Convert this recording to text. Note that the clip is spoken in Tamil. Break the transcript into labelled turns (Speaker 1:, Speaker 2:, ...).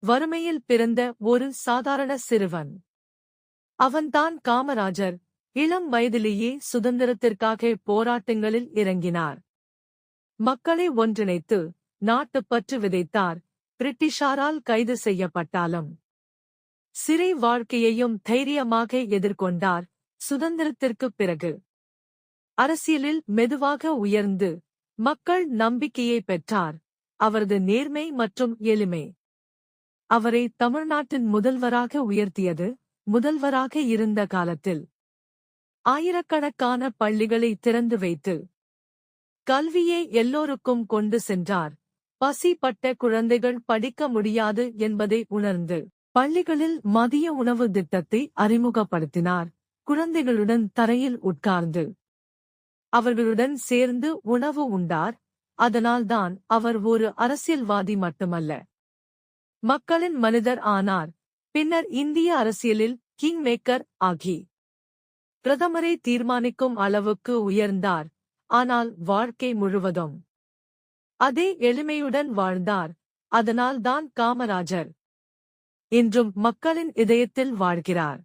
Speaker 1: வறுமையில் பிறந்த ஒரு சாதாரண சிறுவன். அவன்தான் காமராஜர். இளம் வயதிலேயே சுதந்திரத்திற்காக போராட்டங்களில் இறங்கினார். மக்களை ஒன்றிணைத்து நாட்டுப்பற்று விதைத்தார். பிரிட்டிஷாரால் கைது செய்யப்பட்டாலும் சிறை வாழ்க்கையையும் தைரியமாக எதிர்கொண்டார். சுதந்திரத்திற்குப் பிறகு அரசியலில் மெதுவாக உயர்ந்து மக்கள் நம்பிக்கையை பெற்றார். அவரது நேர்மை மற்றும் எளிமை அவரை தமிழ்நாட்டின் முதல்வராக உயர்த்தியது. முதல்வராக இருந்த காலத்தில் ஆயிரக்கணக்கான பள்ளிகளை திறந்து வைத்து கல்வியை எல்லோருக்கும் கொண்டு சென்றார். பசி பட்ட குழந்தைகள் படிக்க முடியாது என்பதை உணர்ந்து பள்ளிகளில் மதிய உணவு திட்டத்தை அறிமுகப்படுத்தினார். குழந்தைகளுடன் தரையில் உட்கார்ந்து அவர்களுடன் சேர்ந்து உணவு உண்டார். அதனால்தான் அவர் ஒரு அரசியல்வாதி மட்டுமல்ல, மக்களின் மனிதர் ஆனார். பின்னர் இந்திய அரசியலில் கிங் மேக்கர் ஆகி பிரதமரை தீர்மானிக்கும் அளவுக்கு உயர்ந்தார். ஆனால் வாழ்க்கை முழுவதும் அதே எளிமையுடன் வாழ்ந்தார். அதனால்தான் காமராஜர் இன்றும் மக்களின் இதயத்தில் வாழ்கிறார்.